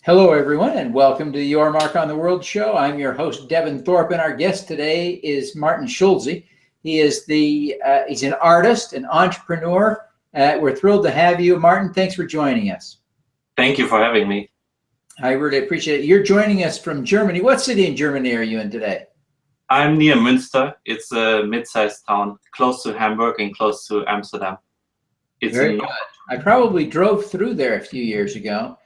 Hello, everyone, and welcome to Your Mark on the World show. I'm your host, Devin Thorpe, and our guest today is Martin Shulze. He is he's an artist, an entrepreneur. We're thrilled to have you, Martin. Thanks for joining us. Thank you for having me. I really appreciate it. You're joining us from Germany. What city in Germany are you in today? I'm near Münster. It's a mid-sized town, close to Hamburg and close to Amsterdam. It's Very good. I probably drove through there a few years ago.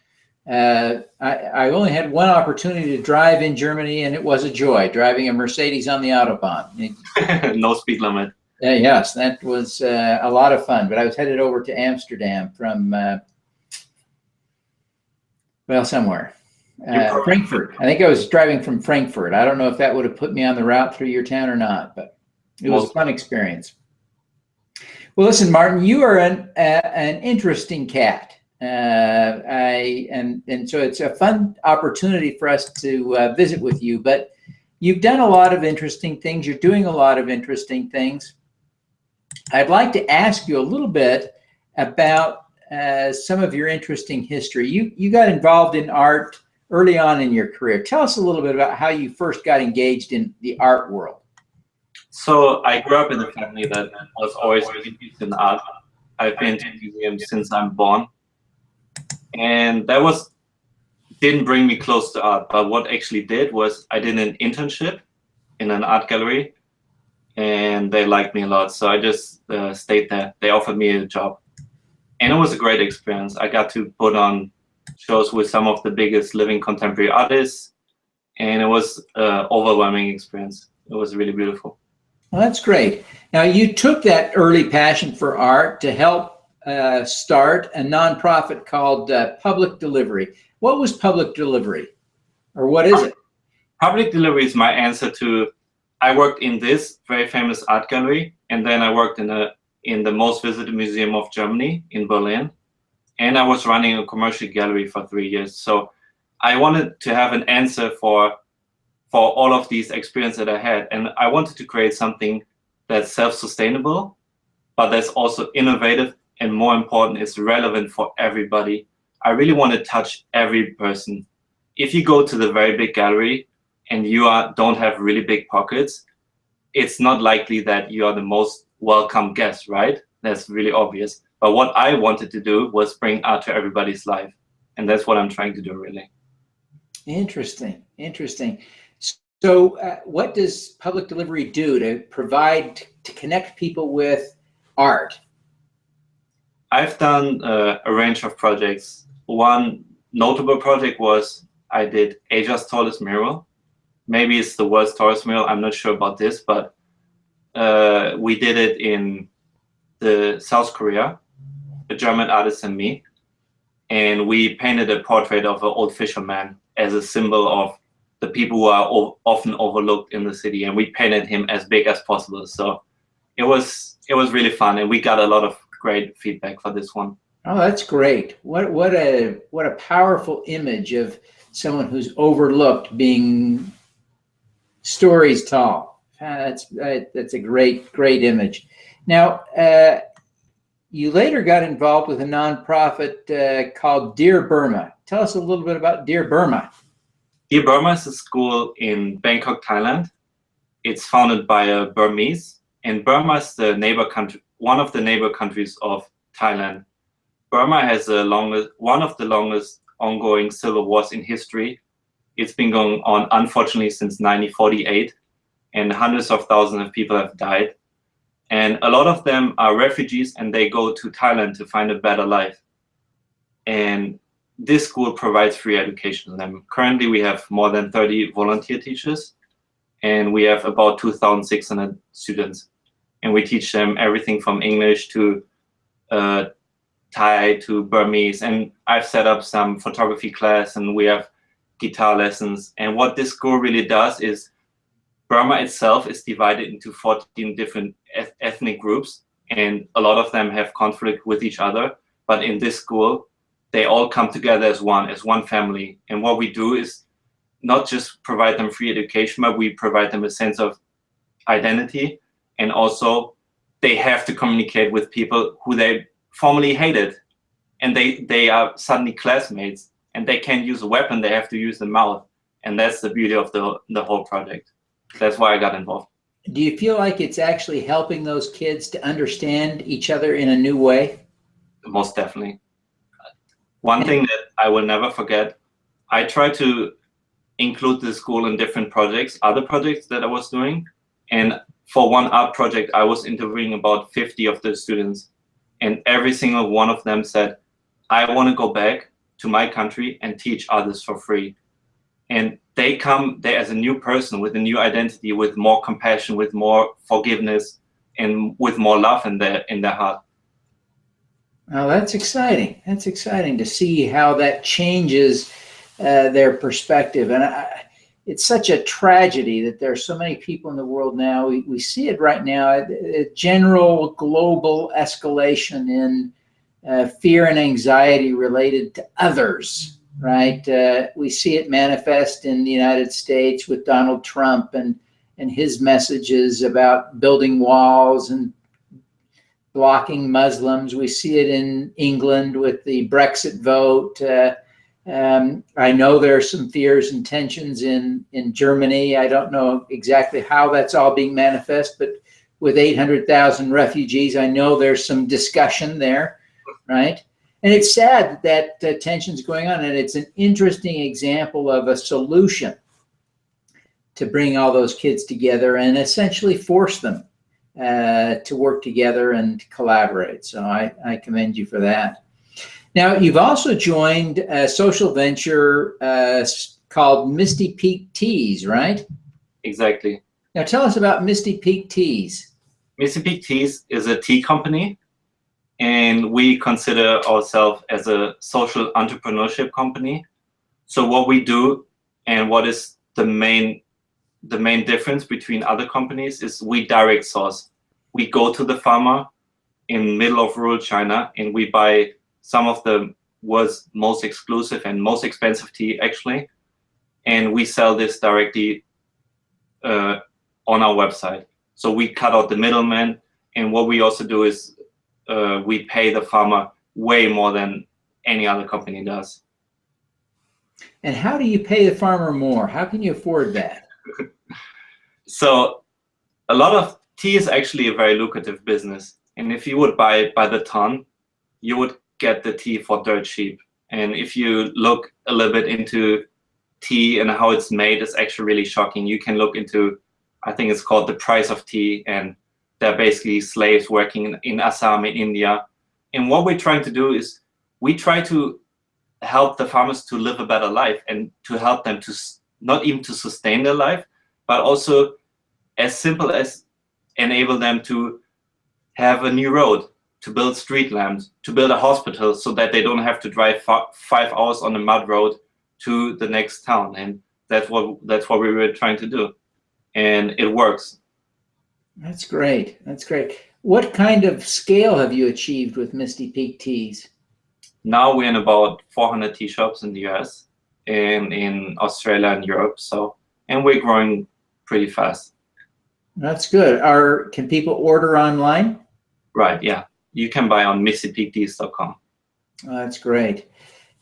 I only had one opportunity to drive in Germany, and it was a joy, driving a Mercedes on the Autobahn. No speed limit. Yes, that was a lot of fun, but I was headed over to Amsterdam from, somewhere. Frankfurt. I think I was driving from Frankfurt. I don't know if that would have put me on the route through your town or not, but it was a fun experience. Well, listen, Martin, you are an interesting cat. And so it's a fun opportunity for us to visit with you, but you've done a lot of interesting things. You're doing a lot of interesting things. I'd like to ask you a little bit about some of your interesting history. You got involved in art early on in your career. Tell us a little bit about how you first got engaged in the art world. So I grew up in a family that was always interested in art. I've been to museums since I'm born. And that didn't bring me close to art, but what actually did was I did an internship in an art gallery, and they liked me a lot. So I just stayed there. They offered me a job, and it was a great experience. I got to put on shows with some of the biggest living contemporary artists, and it was an overwhelming experience. It was really beautiful. Well, that's great. Now, you took that early passion for art to help start a nonprofit called Public Delivery. What was Public Delivery, or what is it? Public Delivery is my answer to, I worked in this very famous art gallery, and then I worked in the most visited museum of Germany in Berlin, and I was running a commercial gallery for 3 years. So I wanted to have an answer for all of these experiences that I had, and I wanted to create something that's self-sustainable, but that's also innovative, and more important, is relevant for everybody. I really want to touch every person. If you go to the very big gallery and you don't have really big pockets, it's not likely that you are the most welcome guest, right? That's really obvious. But what I wanted to do was bring art to everybody's life. And that's what I'm trying to do, really. Interesting. So what does Public Delivery do to connect people with art? I've done a range of projects. One notable project was I did Asia's tallest mural. Maybe it's the world's tallest mural. I'm not sure about this, but we did it in South Korea, a German artist and me. And we painted a portrait of an old fisherman as a symbol of the people who are often overlooked in the city. And we painted him as big as possible. So it was really fun. And we got a lot of great feedback for this one. Oh, that's great. What a powerful image of someone who's overlooked being stories tall. That's a great image. Now, you later got involved with a nonprofit called Dear Burma. Tell us a little bit about Dear Burma. Dear Burma is a school in Bangkok, Thailand. It's founded by a Burmese, and Burma is the neighbor country, one of the neighbor countries of Thailand. Burma has one of the longest ongoing civil wars in history. It's been going on, unfortunately, since 1948, and hundreds of thousands of people have died. And a lot of them are refugees, and they go to Thailand to find a better life. And this school provides free education to them. Currently, we have more than 30 volunteer teachers, and we have about 2,600 students. And we teach them everything from English to Thai to Burmese. And I've set up some photography class, and we have guitar lessons. And what this school really does is Burma itself is divided into 14 different ethnic groups, and a lot of them have conflict with each other. But in this school, they all come together as one family. And what we do is not just provide them free education, but we provide them a sense of identity. And also, they have to communicate with people who they formerly hated. And they are suddenly classmates. and they can't use a weapon, they have to use the mouth. And that's the beauty of the whole project. That's why I got involved. Do you feel like it's actually helping those kids to understand each other in a new way? Most definitely. One thing that I will never forget, I try to include the school in different projects, other projects that I was doing. And for one art project, I was interviewing about 50 of the students. And every single one of them said, I want to go back to my country and teach others for free. And they come there as a new person with a new identity, with more compassion, with more forgiveness, and with more love in their heart. Oh, that's exciting. That's exciting to see how that changes their perspective. And it's such a tragedy that there are so many people in the world now. We see it right now, a general global escalation in fear and anxiety related to others, right? We see it manifest in the United States with Donald Trump and his messages about building walls and blocking Muslims. We see it in England with the Brexit vote. I know there are some fears and tensions in Germany. I don't know exactly how that's all being manifest, but with 800,000 refugees, I know there's some discussion there, right? And it's sad that tension's going on, and it's an interesting example of a solution to bring all those kids together and essentially force them to work together and collaborate. So I commend you for that. Now, you've also joined a social venture called Misty Peak Teas, right? Exactly. Now, tell us about Misty Peak Teas. Misty Peak Teas is a tea company, and we consider ourselves as a social entrepreneurship company. So what we do and what is the main difference between other companies is we direct source. We go to the farmer in middle of rural China and we buy some of the world's most exclusive and most expensive tea actually, and we sell this directly on our website. So we cut out the middleman, and what we also do is we pay the farmer way more than any other company does. And how do you pay the farmer more? How can you afford that? So a lot of tea is actually a very lucrative business. And if you would buy it by the ton, you would get the tea for dirt cheap. And if you look a little bit into tea and how it's made, it's actually really shocking. You can look into, I think it's called The Price of Tea, and they're basically slaves working in Assam in India. And what we're trying to do is we try to help the farmers to live a better life and to help them to not even to sustain their life, but also as simple as enable them to have a new road, to build street lamps, to build a hospital so that they don't have to drive 5 hours on a mud road to the next town. And that's what we were trying to do. And it works. That's great. That's great. What kind of scale have you achieved with Misty Peak Teas? Now we're in about 400 tea shops in the US and in Australia and Europe. So, and we're growing pretty fast. That's good. Can people order online? Right, yeah. You can buy on mistypeakteas.com. Oh, that's great.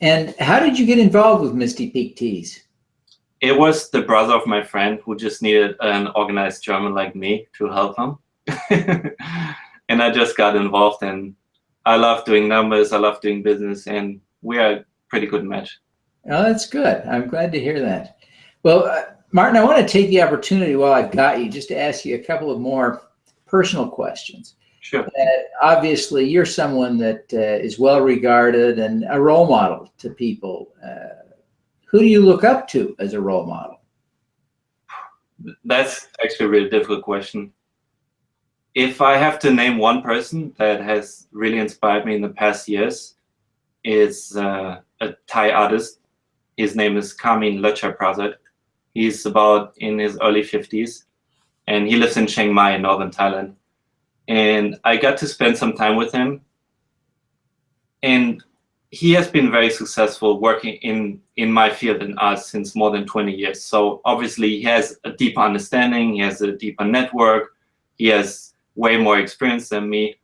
And how did you get involved with Misty Peak Teas? It was the brother of my friend who just needed an organized German like me to help him. And I just got involved, and I love doing numbers, I love doing business, and we are a pretty good match. Oh, that's good. I'm glad to hear that. Well, Martin, I want to take the opportunity while I've got you just to ask you a couple of more personal questions. Sure. Obviously, you're someone that is well regarded and a role model to people. Who do you look up to as a role model? That's actually a really difficult question. If I have to name one person that has really inspired me in the past years, is a Thai artist. His name is Kamin Lerchaprasad. He's about in his early 50s, and he lives in Chiang Mai in northern Thailand. And I got to spend some time with him. And he has been very successful working in my field in art since more than 20 years. So obviously he has a deeper understanding, he has a deeper network, he has way more experience than me.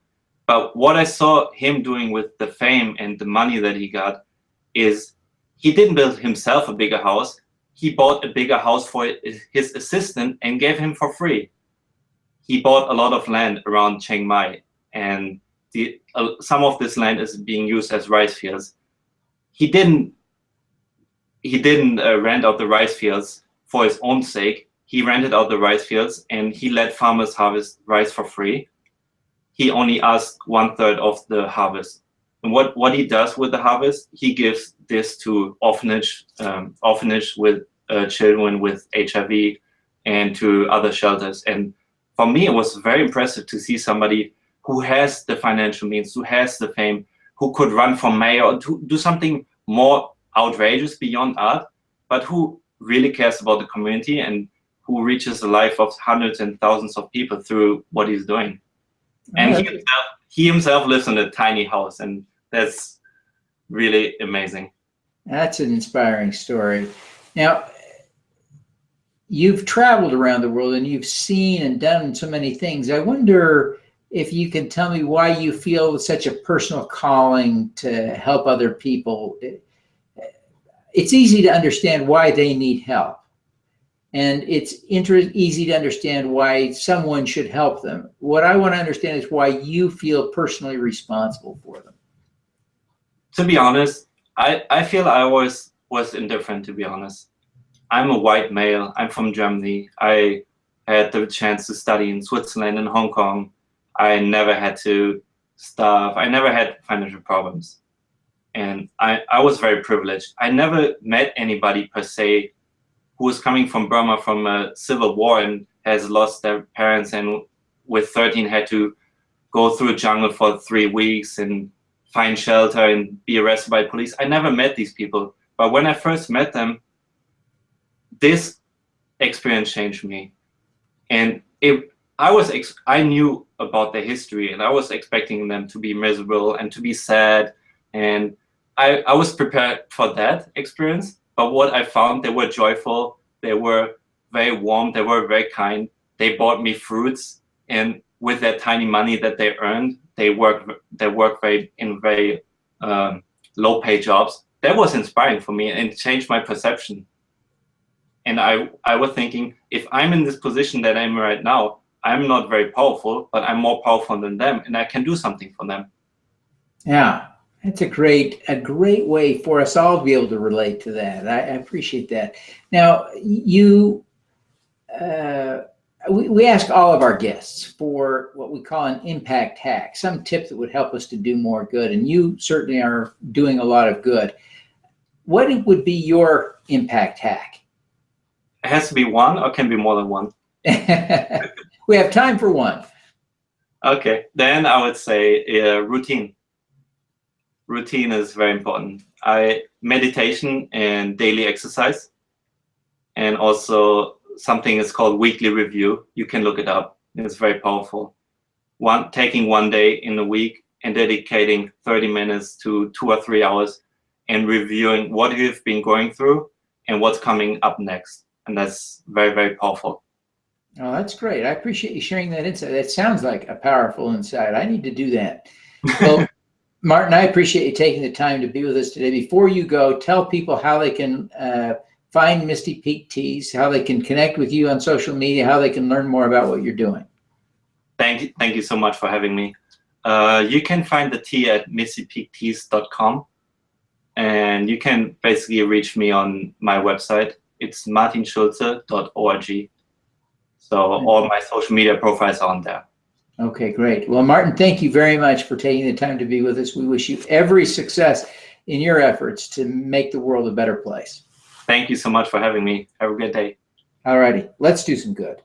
But what I saw him doing with the fame and the money that he got is he didn't build himself a bigger house. He bought a bigger house for his assistant and gave him for free. He bought a lot of land around Chiang Mai, and some of this land is being used as rice fields. He didn't rent out the rice fields for his own sake. He rented out the rice fields and he let farmers harvest rice for free. He only asked 1/3 of the harvest. And what he does with the harvest, he gives this to orphanage with children with HIV and to other shelters. And for me, it was very impressive to see somebody who has the financial means, who has the fame, who could run for mayor, to do something more outrageous beyond art, but who really cares about the community and who reaches the life of hundreds and thousands of people through what he's doing. And he himself lives in a tiny house, and that's really amazing. That's an inspiring story. Now, you've traveled around the world and you've seen and done so many things. I wonder if you can tell me why you feel such a personal calling to help other people. It's easy to understand why they need help. And it's easy to understand why someone should help them. What I want to understand is why you feel personally responsible for them. To be honest, I feel I was indifferent, to be honest. I'm a white male. I'm from Germany. I had the chance to study in Switzerland and Hong Kong. I never had to starve. I never had financial problems. And I was very privileged. I never met anybody per se who was coming from Burma from a civil war and has lost their parents and with 13 had to go through a jungle for 3 weeks and find shelter and be arrested by police. I never met these people. But when I first met them, this experience changed me. And I knew about their history and I was expecting them to be miserable and to be sad. And I was prepared for that experience. But what I found, they were joyful, they were very warm, they were very kind. They bought me fruits, and with that tiny money that they earned, they worked in very low-paid jobs. That was inspiring for me and changed my perception. And I was thinking, if I'm in this position that I'm right now, I'm not very powerful, but I'm more powerful than them, and I can do something for them. Yeah. That's a great way for us all to be able to relate to that. I appreciate that. Now, we ask all of our guests for what we call an impact hack, some tip that would help us to do more good. And you certainly are doing a lot of good. What would be your impact hack? It has to be one, or can be more than one? We have time for one. Okay, then I would say routine. Routine is very important. Meditation and daily exercise, and also something is called weekly review. You can look it up. It's very powerful. Taking one day in a week and dedicating 30 minutes to 2 or 3 hours and reviewing what you've been going through and what's coming up next. And that's very, very powerful. Oh, that's great. I appreciate you sharing that insight. That sounds like a powerful insight. I need to do that. Well, Martin, I appreciate you taking the time to be with us today. Before you go, tell people how they can find Misty Peak Teas, how they can connect with you on social media, how they can learn more about what you're doing. Thank you so much for having me. You can find the tea at mistypeakteas.com, and you can basically reach me on my website. It's martinschulze.org. So all my social media profiles are on there. Okay, great. Well, Martin, thank you very much for taking the time to be with us. We wish you every success in your efforts to make the world a better place. Thank you so much for having me. Have a good day. All righty. Let's do some good.